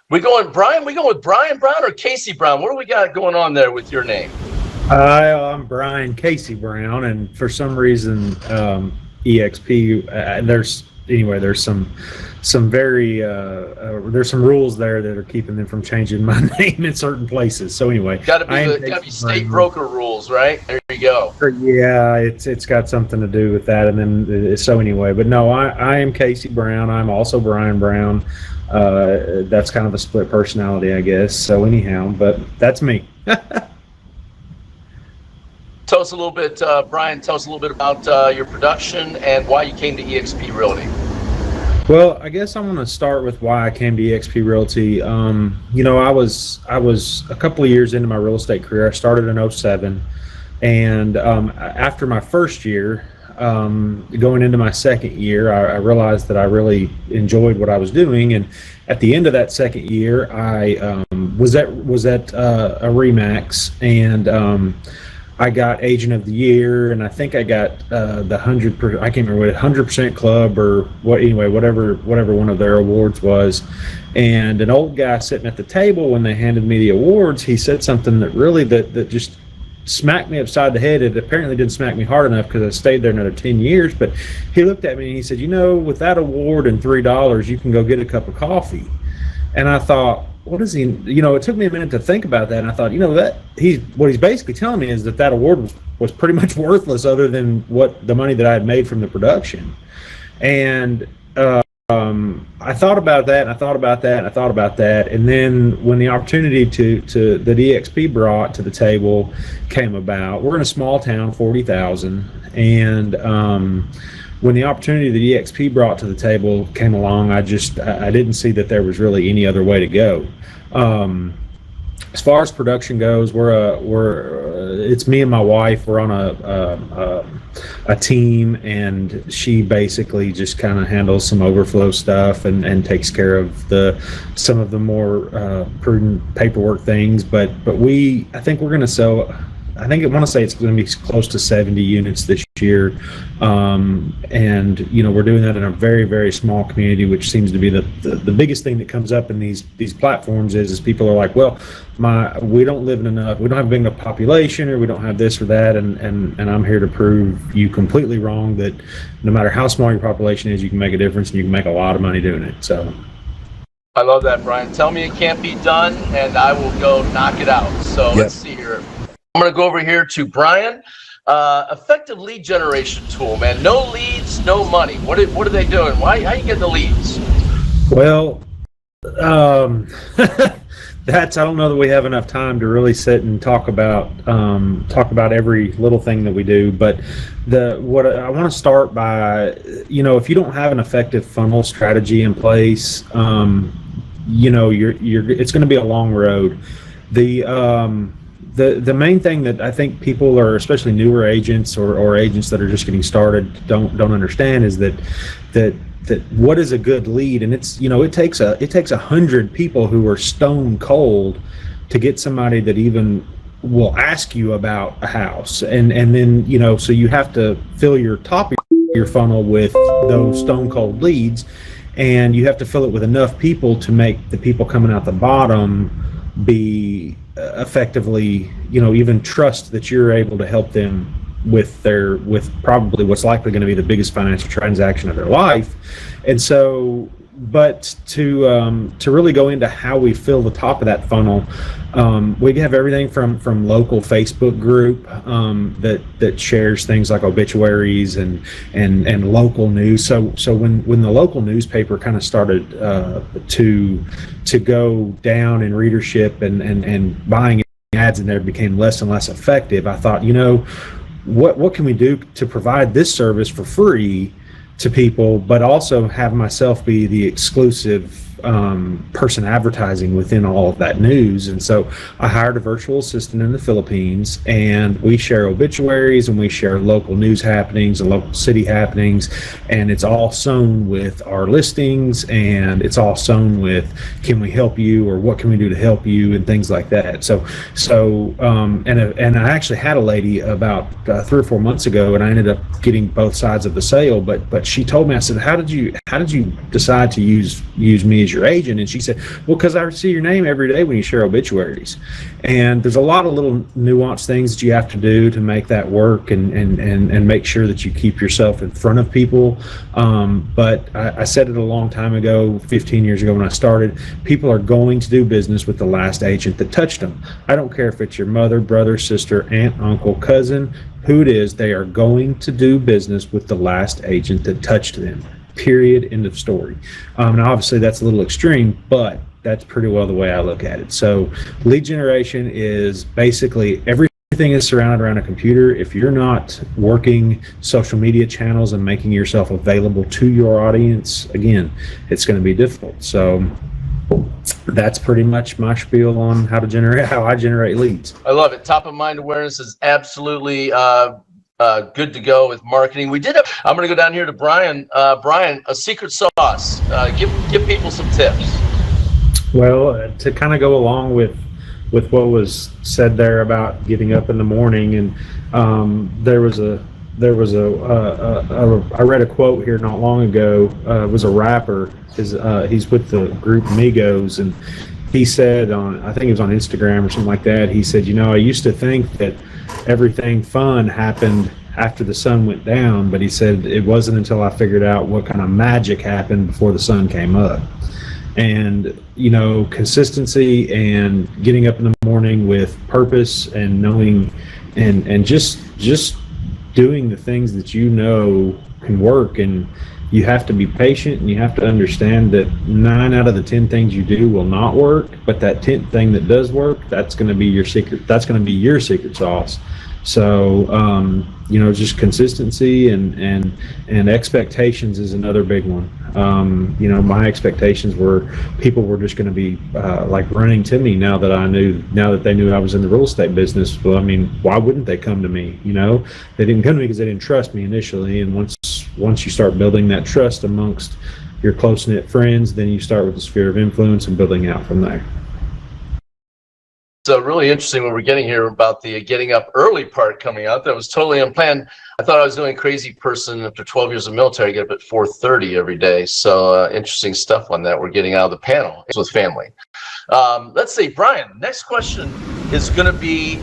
We going Brian? We going with Brian Brown or Casey Brown? What do we got going on there with your name? I'm Brian Casey Brown, and for some reason, EXP. There's some very there's some rules there that are keeping them from changing my name in certain places. So anyway, Got to be state broker rules, right? There you go. Yeah, it's got something to do with that, and then so anyway. But no, I am Casey Brown. I'm also Brian Brown. That's kind of a split personality, I guess. So anyhow, but that's me. Tell us a little bit, Brian, tell us a little bit about your production and why you came to eXp Realty. Well, I guess I'm going to start with why I came to eXp Realty. I was a couple of years into my real estate career. I started in '07, and after my first year, going into my second year, I realized that I really enjoyed what I was doing. And at the end of that second year, I was at a Remax, and I got Agent of the Year, and I think I got the 100%. I can't remember what 100% Club or what. Anyway, whatever one of their awards was. And an old guy sitting at the table when they handed me the awards, he said something that just smacked me upside the head. It apparently didn't smack me hard enough because I stayed there another 10 years. But he looked at me and he said, with that award and $3, you can go get a cup of coffee. And I thought, what is he? It took me a minute to think about that, and I thought, what he's basically telling me is that award was pretty much worthless, other than what the money that I had made from the production. And I thought about that, and I thought about that, and I thought about that, and then when the opportunity that EXP brought to the table came about, we're in a small town, 40,000, and when the opportunity that EXP brought to the table came along, I didn't see that there was really any other way to go. As far as production goes, it's me and my wife. We're on a team, and she basically just kind of handles some overflow stuff and takes care of some of the more prudent paperwork things. But I think we're going to sell. I want to say it's going to be close to 70 units this year, and we're doing that in a very, very small community, which seems to be the biggest thing that comes up in these platforms is people are like, well, we don't have a big enough population, or we don't have this or that, and I'm here to prove you completely wrong, that no matter how small your population is, you can make a difference, and you can make a lot of money doing it. So I love that, Brian. Tell me it can't be done, and I will go knock it out. So Let's see here. I'm going to go over here to Brian. Effective lead generation tool, man. No leads, no money. What are they doing? How you getting the leads? Well, I don't know that we have enough time to really sit and talk about every little thing that we do. But what I want to start by, if you don't have an effective funnel strategy in place, it's going to be a long road. The main thing that I think people are, especially newer agents or agents that are just getting started, don't understand is that what is a good lead, and it's it takes 100 people who are stone cold to get somebody that even will ask you about a house, and then so you have to fill your top of your funnel with those stone cold leads, and you have to fill it with enough people to make the people coming out the bottom be effectively, even trust that you're able to help them with probably what's likely going to be the biggest financial transaction of their life. And so, but to really go into how we fill the top of that funnel, we have everything from local Facebook group that shares things like obituaries and local news. So when the local newspaper kind of started to go down in readership and buying ads in there became less and less effective, I thought, what can we do to provide this service for free to people, but also have myself be the exclusive person advertising within all of that news. And so I hired a virtual assistant in the Philippines, and we share obituaries and we share local news happenings and local city happenings, and it's all sewn with our listings, and it's all sewn with, can we help you, or what can we do to help you, and things like that. And I actually had a lady about 3 or 4 months ago, and I ended up getting both sides of the sale, but she told me, I said, how did you decide to use me as your agent? And she said, well, because I see your name every day when you share obituaries. And there's a lot of little nuanced things that you have to do to make that work and make sure that you keep yourself in front of people. But I said it a long time ago, 15 years ago when I started, people are going to do business with the last agent that touched them. I don't care if it's your mother, brother, sister, aunt, uncle, cousin, who it is, they are going to do business with the last agent that touched them. Period. End of story. Now, obviously, that's a little extreme, but that's pretty well the way I look at it. So lead generation is basically everything is surrounded around a computer. If you're not working social media channels and making yourself available to your audience, again, it's going to be difficult. So that's pretty much my spiel on how I generate leads. I love it. Top of mind awareness is absolutely good to go with marketing. I'm going to go down here to Brian. Brian, a secret sauce. Give people some tips. Well, to kind of go along with what was said there about getting up in the morning, and I read a quote here not long ago. It was a rapper. He's with the group Migos, and he said I think it was on Instagram or something like that. He said, I used to think that everything fun happened after the sun went down, but he said it wasn't until I figured out what kind of magic happened before the sun came up. And consistency and getting up in the morning with purpose and knowing and just doing the things that can work. And you have to be patient, and you have to understand that 9 out of the 10 things you do will not work, but that 10th thing that does work, that's going to be your secret. That's going to be your secret sauce. So just consistency and expectations is another big one. My expectations were people were just going to be like running to me now that they knew I was in the real estate business. Well, I mean, why wouldn't they come to me? They didn't come to me because they didn't trust me initially. And once you start building that trust amongst your close-knit friends, then you start with the sphere of influence and building out from there. So really interesting when we're getting here about the getting up early part coming out. That was totally unplanned. I thought I was doing a crazy person. After 12 years of military, I get up at 4:30 every day. So interesting stuff on that. We're getting out of the panel. It's with family. Let's see, Brian, next question is going to be,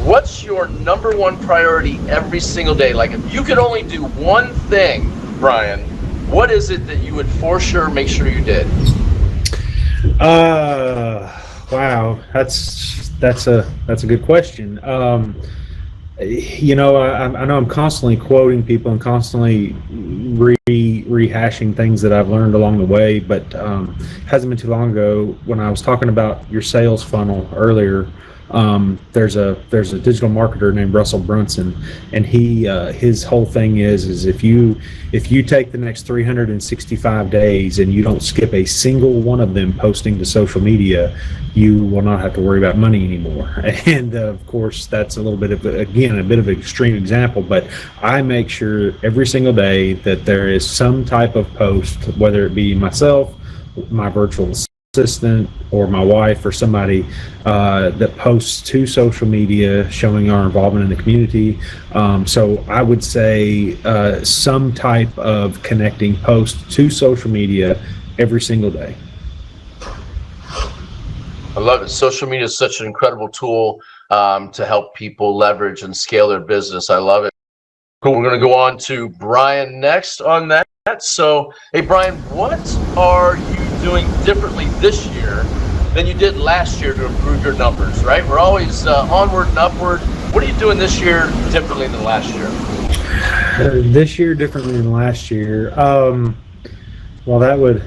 what's your number one priority every single day? Like, if you could only do one thing, Brian, what is it that you would for sure make sure you did? Wow, that's a good question. I know I'm constantly quoting people and constantly rehashing things that I've learned along the way, but it hasn't been too long ago when I was talking about your sales funnel earlier. There's a digital marketer named Russell Brunson, and his whole thing is if you take the next 365 days and you don't skip a single one of them posting to social media, you will not have to worry about money anymore. And of course, that's a bit of an extreme example, but I make sure every single day that there is some type of post, whether it be myself, my virtual assistant, or my wife, or somebody that posts to social media showing our involvement in the community. So I would say some type of connecting post to social media every single day. I love it. Social media is such an incredible tool to help people leverage and scale their business. I love it. Cool. We're going to go on to Brian next on that. So, hey, Brian, what are you doing differently this year than you did last year to improve your numbers, right? We're always onward and upward. What are you doing this year differently than last year? This year differently than last year. Well, that would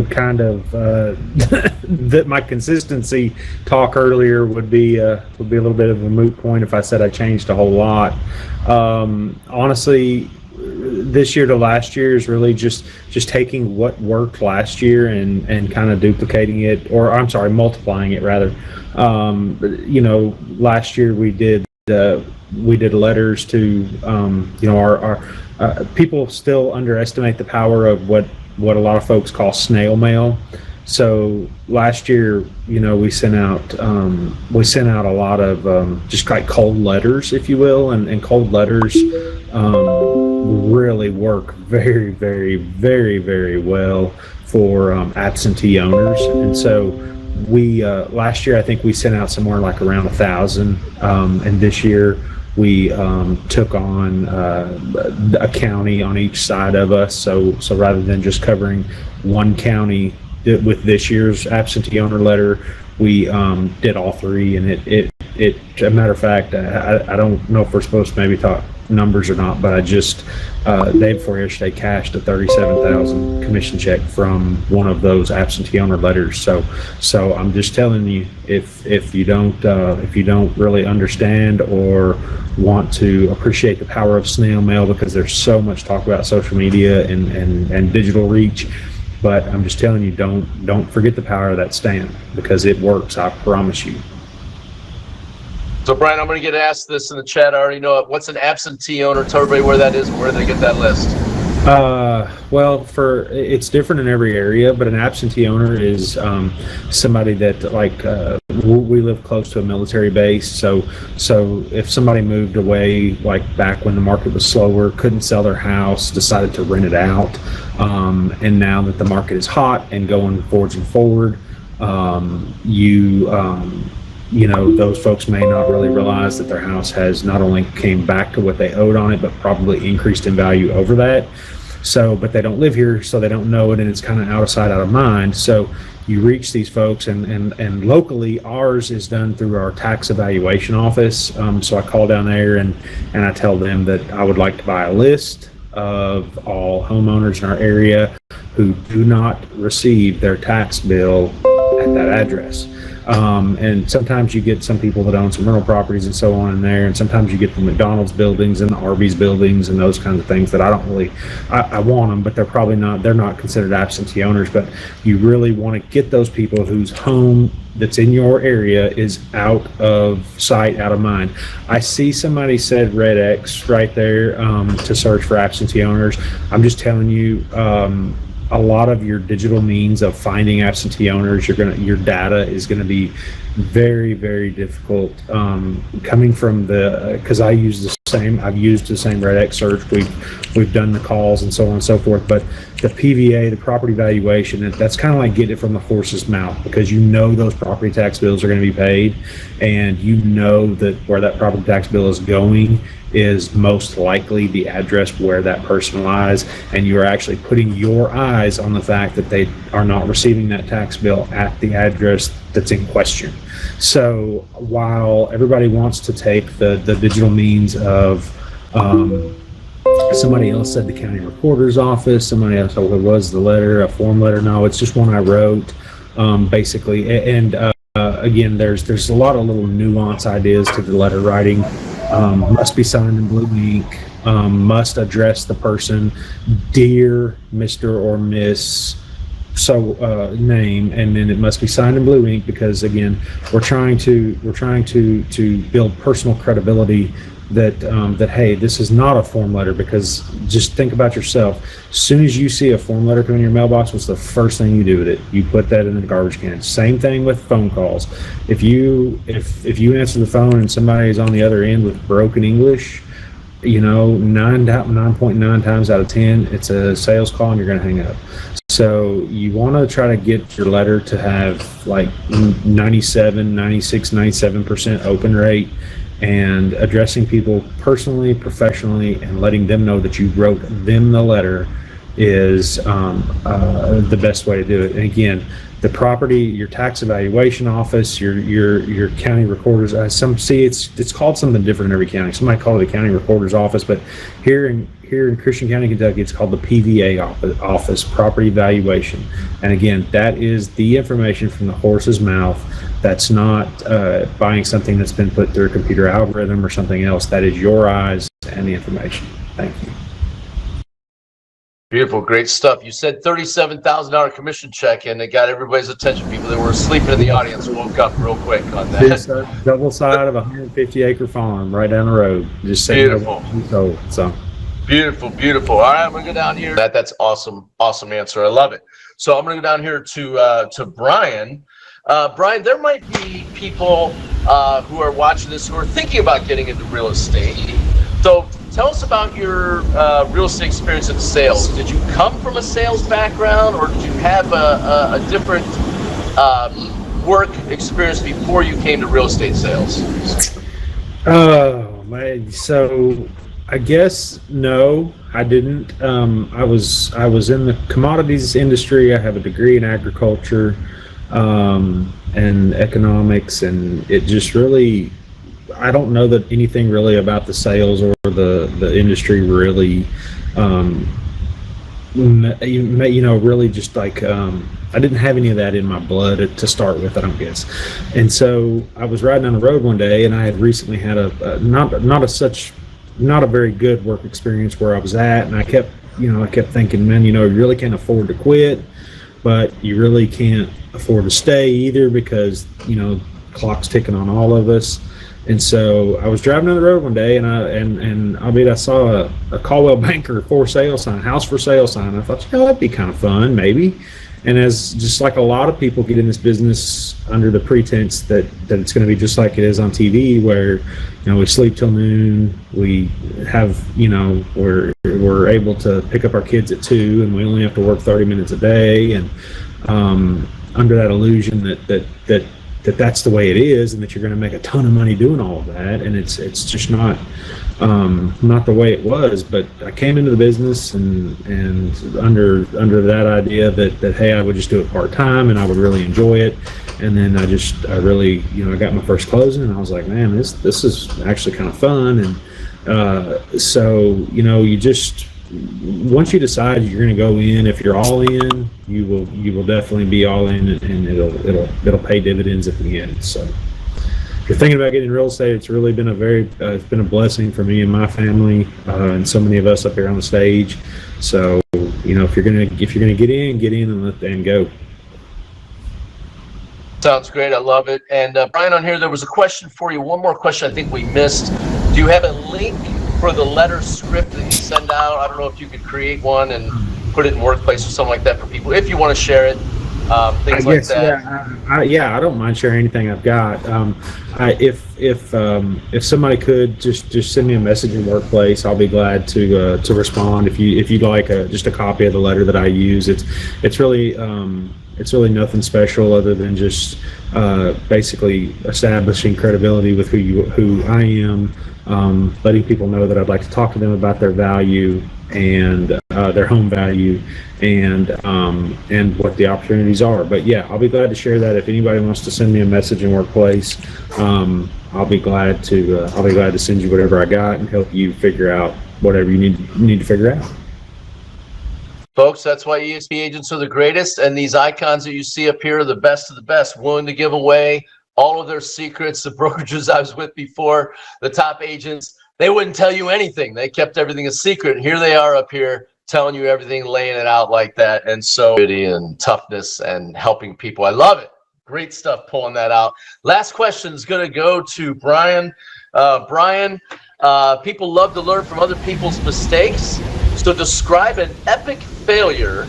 kind of that my consistency talk earlier would be a little bit of a moot point if I said I changed a whole lot. Honestly, this year to last year is really just taking what worked last year and kind of duplicating it, or I'm sorry, multiplying it rather. Last year we did letters to our people still underestimate the power of what a lot of folks call snail mail. So last year, we sent out a lot of just like cold letters, if you will, and cold letters really work very, very, very, very well for absentee owners. And so we last year I think we sent out somewhere like around 1,000, and this year we took on a county on each side of us. So rather than just covering one county with this year's absentee owner letter, we did all three. And it a matter of fact, I don't know if we're supposed to maybe talk numbers or not, but I just day before yesterday cashed a 37,000 commission check from one of those absentee owner letters. So I'm just telling you, if you don't really understand or want to appreciate the power of snail mail, because there's so much talk about social media and digital reach, but I'm just telling you, don't forget the power of that stamp, because it works. I promise you. So, Brian, I'm going to get asked this in the chat. I already know it. What's an absentee owner? Tell everybody where that is and where they get that list. Well, it's different in every area, but an absentee owner is somebody that, like, we live close to a military base. So if somebody moved away, like back when the market was slower, couldn't sell their house, decided to rent it out, and now that the market is hot and going forwards and forward, those folks may not really realize that their house has not only came back to what they owed on it, but probably increased in value over that. So, but they don't live here, so they don't know it, and it's kind of out of sight, out of mind. So you reach these folks, and locally, ours is done through our tax evaluation office. So I call down there and I tell them that I would like to buy a list of all homeowners in our area who do not receive their tax bill at that address. And sometimes you get some people that own some rental properties and so on in there, and sometimes you get the McDonald's buildings and the Arby's buildings and those kinds of things that I don't really, I want them, but they're not considered absentee owners. But you really want to get those people whose home that's in your area is out of sight, out of mind. I see somebody said red X right there to search for absentee owners. I'm just telling you, a lot of your digital means of finding absentee owners, your data is gonna be very, very difficult. Coming from because I've used the same red X search. We've done the calls and so on and so forth. But the PVA, the property valuation, that's kind of like getting it from the horse's mouth, because you know those property tax bills are going to be paid, and you know that where that property tax bill is going is most likely the address where that person lies, and you are actually putting your eyes on the fact that they are not receiving that tax bill at the address that's in question. So while everybody wants to take the digital means of somebody else said the county recorder's office, somebody else, oh, it was the letter, a form letter. No, it's just one I wrote, basically. And again, there's a lot of little nuance ideas to the letter writing. Must be signed in blue ink, must address the person, dear Mr. or Miss name, and then it must be signed in blue ink, because again, we're trying to build personal credibility that hey, this is not a form letter. Because just think about yourself. As soon as you see a form letter come in your mailbox, what's the first thing you do with it? You put that in the garbage can. Same thing with phone calls. If you answer the phone and somebody is on the other end with broken English, 9.9 times out of 10, it's a sales call and you're going to hang up. So you want to try to get your letter to have like 97, 96, 97% open rate, and addressing people personally, professionally, and letting them know that you wrote them the letter is the best way to do it. And again, the property, your tax evaluation office, your county recorder's, it's called something different in every county. Somebody called it the county recorder's office, but here in Christian County, Kentucky, it's called the PVA office, property valuation. And again, that is the information from the horse's mouth. That's not buying something that's been put through a computer algorithm or something else. That is your eyes and the information. Thank you. Beautiful, great stuff. You said $37,000 commission check, and it got everybody's attention. People that were sleeping in the audience woke up real quick on that. It's a double side of a 150-acre farm right down the road. Just beautiful. So beautiful, beautiful. All right, I'm gonna go down here. That's awesome, awesome answer. I love it. So I'm gonna go down here to Brian. Brian, there might be people who are watching this who are thinking about getting into real estate. So tell us about your real estate experience in sales. Did you come from a sales background, or did you have a different work experience before you came to real estate sales? Oh man, so I guess no, I didn't. I was in the commodities industry. I have a degree in agriculture and economics, and it just really, I don't know that anything really about the sales or the industry really, really just like, I didn't have any of that in my blood to start with, I don't guess. And so I was riding on the road one day, and I had recently had not a very good work experience where I was at, and I kept thinking, man, you really can't afford to quit, but you really can't afford to stay either, because clock's ticking on all of us. And so I was driving down the road one day, and I saw a Caldwell Banker for sale sign, house for sale sign. I thought, that'd be kind of fun, maybe. And as just like a lot of people get in this business under the pretense that it's going to be just like it is on TV, where we sleep till noon, we have we're able to pick up our kids at 2, and we only have to work 30 minutes a day, and under that illusion that's the way it is, and that you're going to make a ton of money doing all of that, and it's just not the way it was. But I came into the business and under that idea that hey, I would just do it part time and I would really enjoy it. And then I really I got my first closing, and I was like, man, this is actually kind of fun. And so you just, once you decide you're going to go in, if you're all in, you will definitely be all in, and it'll pay dividends at the end. So if you're thinking about getting in real estate, it's really been it's been a blessing for me and my family, and so many of us up here on the stage. So if you're gonna get in and go. Sounds great. I love it. And Brian, on here, there was a question for you. One more question I think we missed. Do you have a link for the letter script that you send out? I don't know if you could create one and put it in Workplace or something like that for people, if you want to share it, things like that. I don't mind sharing anything I've got. If somebody could just send me a message in Workplace, I'll be glad to respond. If you'd like just a copy of the letter that I use, it's really nothing special other than just basically establishing credibility with who I am. Letting people know that I'd like to talk to them about their value and their home value and what the opportunities are. But yeah, I'll be glad to share that. If anybody wants to send me a message in Workplace, I'll be glad to send you whatever I got and help you figure out whatever you need to figure out. Folks, that's why EXP agents are the greatest, and these icons that you see up here are the best of the best, willing to give away all of their secrets. The brokerages I was with before, the top agents, they wouldn't tell you anything. They kept everything a secret. Here they are up here telling you everything, laying it out like that. And so, and toughness and helping people. I love it. Great stuff pulling that out. Last question is going to go to Brian. Brian, people love to learn from other people's mistakes. So describe an epic failure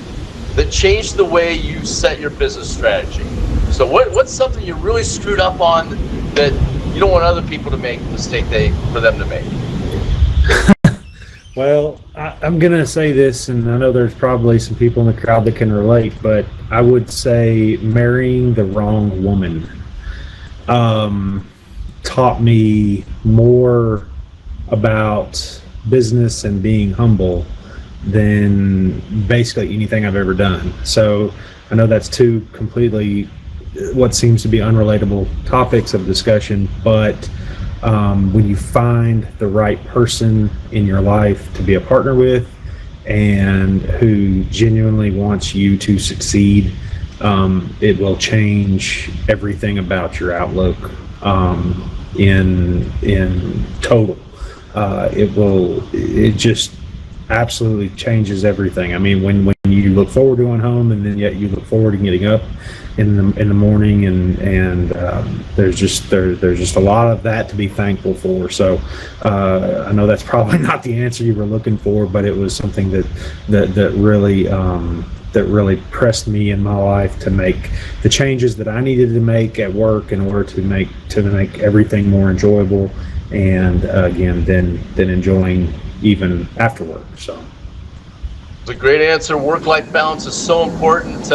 that changed the way you set your business strategy. So what's something you really screwed up on that you don't want other people to make the mistake for them to make? Well, I'm going to say this, and I know there's probably some people in the crowd that can relate, but I would say marrying the wrong woman taught me more about business and being humble than basically anything I've ever done. So I know that's two completely what seems to be unrelatable topics of discussion, but when you find the right person in your life to be a partner with and who genuinely wants you to succeed, it will change everything about your outlook in total. It just absolutely changes everything. I mean, when you look forward to going home, and then yet you look forward to getting up in the morning, and there's just a lot of that to be thankful for. So I know that's probably not the answer you were looking for, but it was something that really pressed me in my life to make the changes that I needed to make at work in order to make everything more enjoyable. And again, then enjoying even after work. So it's a great answer. Work-life balance is so important.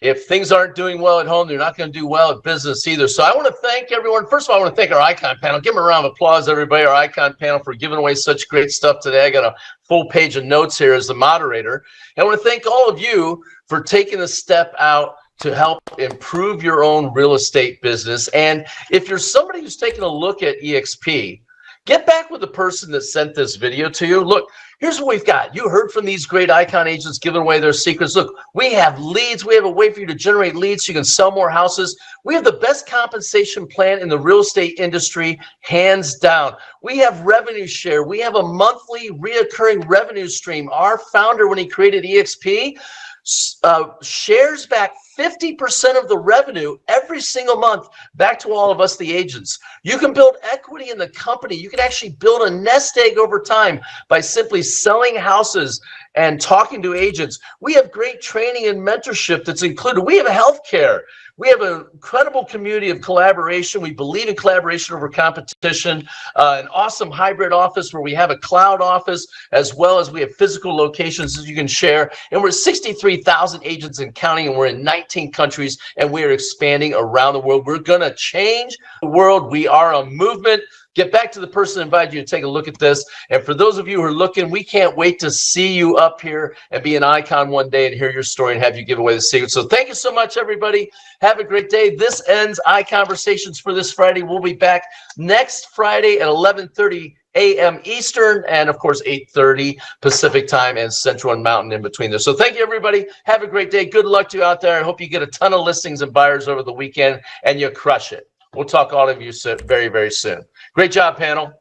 If things aren't doing well at home, they're not going to do well at business either. So I want to thank everyone. First of all, I want to thank our Icon panel. Give them a round of applause, everybody, our Icon panel, for giving away such great stuff today. I got a full page of notes here as the moderator. And I want to thank all of you for taking a step out to help improve your own real estate business. And if you're somebody who's taking a look at EXP, get back with the person that sent this video to you. Look, here's what we've got. You heard from these great Icon agents giving away their secrets. Look, we have leads. We have a way for you to generate leads so you can sell more houses. We have the best compensation plan in the real estate industry, hands down. We have revenue share. We have a monthly reoccurring revenue stream. Our founder, when he created EXP, shares back 50% of the revenue every single month back to all of us, the agents. You can build equity in the company. You can actually build a nest egg over time by simply selling houses and talking to agents. We have great training and mentorship that's included. We have healthcare. We have an incredible community of collaboration. We believe in collaboration over competition, an awesome hybrid office where we have a cloud office, as well as we have physical locations that you can share. And we're 63,000 agents and counting, and we're in 19 countries, and we are expanding around the world. We're going to change the world. We are a movement. Get back to the person that invited you to take a look at this. And for those of you who are looking, we can't wait to see you up here and be an icon one day and hear your story and have you give away the secret. So thank you so much, everybody. Have a great day. This ends iConversations for this Friday. We'll be back next Friday at 11:30 a.m. Eastern, and of course 8:30 Pacific time, and Central and Mountain in between there. So thank you, everybody. Have a great day. Good luck to you out there. I hope you get a ton of listings and buyers over the weekend and you crush it. We'll talk all of you very, very soon. Great job, panel.